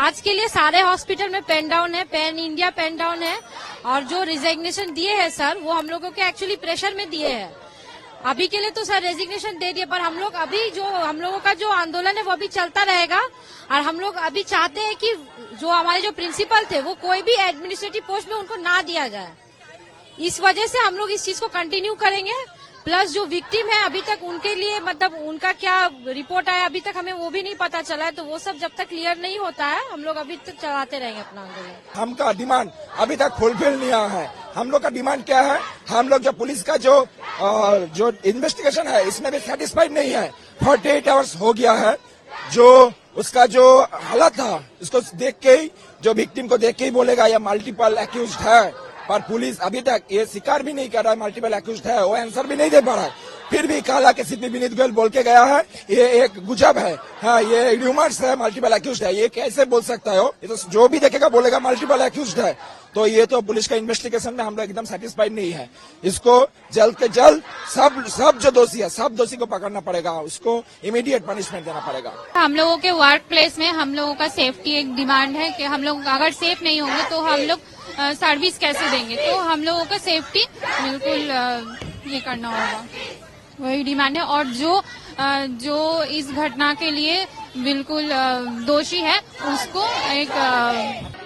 आज के लिए सारे हॉस्पिटल में पेन डाउन है, पैन इंडिया पेन डाउन है। और जो रिजिग्नेशन दिए हैं सर, वो हम लोगों के एक्चुअली प्रेशर में दिए हैं। अभी के लिए तो सर रेजिग्नेशन दे दिए, पर हम लोग अभी जो हम लोगों का जो आंदोलन है वो अभी चलता रहेगा। और हम लोग अभी चाहते हैं कि जो हमारे जो प्रिंसिपल थे वो कोई भी एडमिनिस्ट्रेटिव पोस्ट में उनको ना दिया जाए। इस वजह से हम लोग इस चीज को कंटिन्यू करेंगे। प्लस जो विक्टिम है अभी तक उनके लिए मतलब उनका क्या रिपोर्ट आया अभी तक हमें वो भी नहीं पता चला है। तो वो सब जब तक क्लियर नहीं होता है हम लोग अभी तक चलाते रहेंगे अपना आंदोलन। हमका डिमांड अभी तक फुलफिल नहीं हुआ है। हम लोग का डिमांड क्या है, हम लोग जो पुलिस का जो इन्वेस्टिगेशन है इसमें भी सेटिस्फाइड नहीं है। 48 आवर्स हो गया है, जो उसका जो हालत था उसको देख के ही, जो विक्टिम को देख के ही बोलेगा ये मल्टीपल एक्यूज्ड है, पर पुलिस अभी तक ये स्वीकार भी नहीं कर रहा है मल्टीपल एक्यूज्ड है, वो आंसर भी नहीं दे पा रहा है। फिर भी कहा कि सीपी विनीत गोयल बोल के गया है ये एक गुजब है, हाँ ये र्यूमर्स है, मल्टीपल एक्यूज्ड है। ये कैसे बोल सकता है? ये तो जो भी देखेगा बोलेगा मल्टीपल एक्यूज्ड है। तो ये तो पुलिस का इन्वेस्टिगेशन में हम लोग एकदम सेटिस्फाइड नहीं है। इसको जल्द के जल्द सब जो दोषी है सब दोषी को पकड़ना पड़ेगा, उसको इमीडिएट पनिशमेंट देना पड़ेगा। हम लोगों के वर्क प्लेस में हम लोगों का सेफ्टी एक डिमांड है कि हम लोग अगर सेफ नहीं होंगे तो हम लोग सर्विस कैसे देंगे। तो हम लोगों का सेफ्टी बिल्कुल ये करना होगा, वही डिमांड है। और जो इस घटना के लिए बिल्कुल दोषी है उसको एक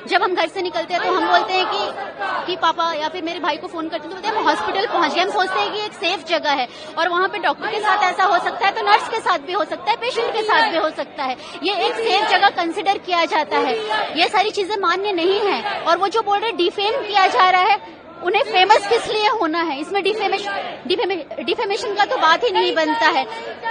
जब हम घर से निकलते हैं तो हम बोलते हैं कि पापा या फिर मेरे भाई को फोन करते हैं तो बोलते हैं हम हॉस्पिटल पहुंच गए। हम सोचते हैं कि एक सेफ जगह है और वहाँ पे डॉक्टर के साथ ऐसा हो सकता है तो नर्स के साथ भी हो सकता है, पेशेंट के साथ भी हो सकता है। ये एक सेफ जगह कंसिडर किया जाता है। ये सारी चीजें मान्य नहीं है। और वो जो बोल रहे डिफेम किया जा रहा है, उन्हें फेमस किस लिए होना है? इसमें डिफेमेशन का तो बात ही नहीं बनता है।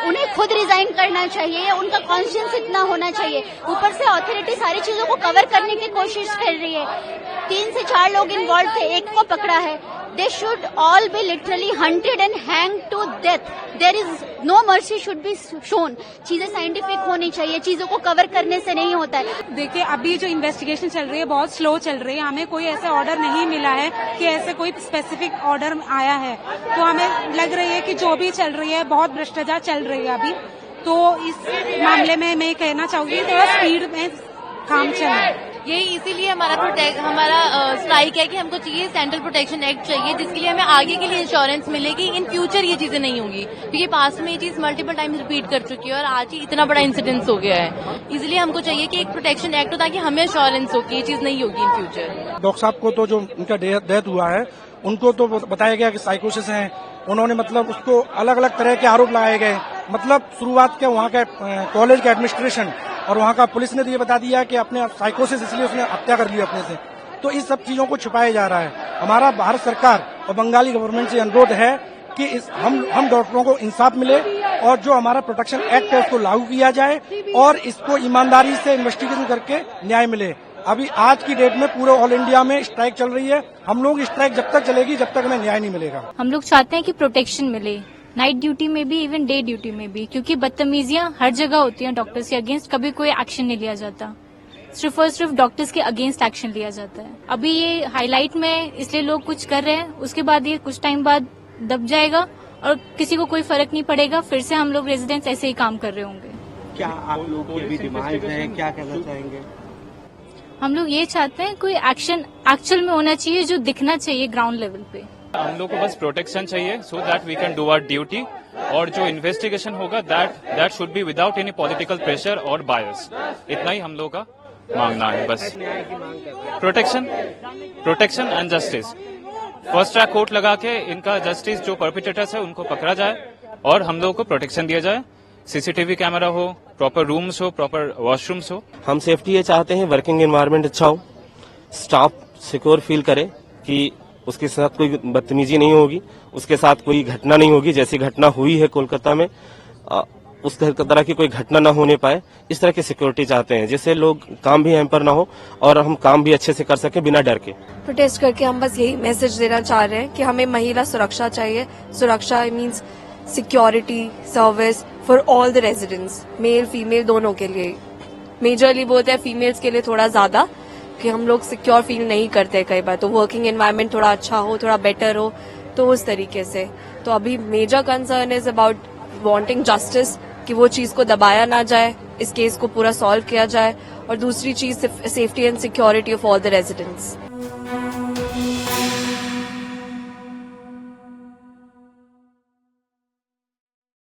उन्हें खुद रिजाइन करना चाहिए, उनका कॉन्शियंस इतना होना चाहिए। ऊपर से अथॉरिटी सारी चीजों को कवर करने की कोशिश कर रही है। 3 से 4 लोग इन्वॉल्व थे, एक को पकड़ा है। They should all be literally hunted and hanged to death. There is no mercy should be shown. चीजें साइंटिफिक होनी चाहिए, चीजों को कवर करने से नहीं होता है। देखिए अभी जो इन्वेस्टिगेशन चल रही है बहुत स्लो चल रही है। हमें कोई ऐसे ऑर्डर नहीं मिला है कि ऐसे कोई स्पेसिफिक ऑर्डर आया है। तो हमें लग रही है कि जो भी चल रही है बहुत भ्रष्टाचार चल रही है अभी। तो इस मामले में मैं कहना चाहूंगी थोड़ा स्पीड में काम चले। यही इसीलिए हमारा स्ट्राइक है कि हमको चाहिए सेंट्रल प्रोटेक्शन एक्ट चाहिए, जिसके लिए हमें आगे के लिए इंश्योरेंस मिलेगी। इन फ्यूचर ये चीजें नहीं होंगी, क्योंकि पास्ट में ये चीज मल्टीपल टाइम्स रिपीट कर चुकी है और आज ही इतना बड़ा इंसिडेंस हो गया है। इसलिए हमको चाहिए कि एक प्रोटेक्शन एक्ट हो ताकि हमें इंश्योरेंस हो कि ये चीज नहीं होगी इन फ्यूचर। डॉक्टर साहब को तो जो उनका डेथ हुआ है उनको तो बताया गया कि साइकोसिस है। उन्होंने मतलब उसको अलग अलग तरह के आरोप लगाए गए। मतलब शुरुआत के वहाँ के कॉलेज के एडमिनिस्ट्रेशन और वहाँ का पुलिस ने तो ये बता दिया कि अपने साइकोसिस इसलिए उसने हत्या कर ली अपने से। तो इस सब चीजों को छुपाया जा रहा है। हमारा भारत सरकार और बंगाली गवर्नमेंट से अनुरोध है कि हम डॉक्टरों को इंसाफ मिले और जो हमारा प्रोटेक्शन एक्ट है उसको लागू किया जाए और इसको ईमानदारी से इन्वेस्टिगेशन करके न्याय मिले। अभी आज की डेट में पूरे ऑल इंडिया में स्ट्राइक चल रही है। हम लोग स्ट्राइक जब तक चलेगी जब तक हमें न्याय नहीं मिलेगा। हम लोग चाहते हैं कि प्रोटेक्शन मिले, नाइट ड्यूटी में भी, इवन डे ड्यूटी में भी, क्योंकि बदतमीजियां हर जगह होती हैं डॉक्टर्स के अगेंस्ट। कभी कोई एक्शन नहीं लिया जाता, सिर्फ और सिर्फ डॉक्टर्स के अगेंस्ट एक्शन लिया जाता है। अभी ये हाईलाइट में इसलिए लोग कुछ कर रहे हैं, उसके बाद ये कुछ टाइम बाद दब जाएगा और किसी को कोई फर्क नहीं पड़ेगा। फिर से हम लोग रेजिडेंट्स ऐसे ही काम कर रहे होंगे। क्या आप लोग की भी डिमांड है, क्या कहना चाहेंगे? हम लोग ये चाहते हैं कोई एक्शन एक्चुअल में होना चाहिए, जो दिखना चाहिए ग्राउंड लेवल पे। हम लोग को बस प्रोटेक्शन चाहिए so that we can do our duty. और जो इन्वेस्टिगेशन होगा that should be without any political pressure और बायस। इतना ही हम लोग का मांगना है बस। Protection and justice. First track court लगा के इनका जस्टिस जो परपिटेटर्स है उनको पकड़ा जाए और हम लोग को प्रोटेक्शन दिया जाए। सीसीटीवी कैमरा हो, प्रॉपर रूम्स हो, प्रॉपर वॉशरूम्स हो। हम सेफ्टी ये चाहते हैं, वर्किंग एनवायरनमेंट अच्छा हो, स्टाफ सिक्योर फील करे कि उसके साथ कोई बदतमीजी नहीं होगी, उसके साथ कोई घटना नहीं होगी। जैसी घटना हुई है कोलकाता में उस तरह की कोई घटना न होने पाए, इस तरह की सिक्योरिटी चाहते हैं जिससे लोग काम भी हैम्पर ना हो और हम काम भी अच्छे से कर सके बिना डर के। प्रोटेस्ट करके हम बस यही मैसेज देना चाह रहे हैं कि हमें महिला सुरक्षा चाहिए। सुरक्षा means security service for all the residents, male female दोनों के लिए। मेजरली बोलते हैं फीमेल्स के लिए थोड़ा ज्यादा कि हम लोग सिक्योर फील नहीं करते कई बार। तो वर्किंग एनवायरनमेंट थोड़ा अच्छा हो, थोड़ा बेटर हो, तो उस तरीके से। तो अभी major concern is about wanting justice, कि वो चीज को दबाया ना जाए, इस केस को पूरा सॉल्व किया जाए और दूसरी चीज safety and security of all the residents.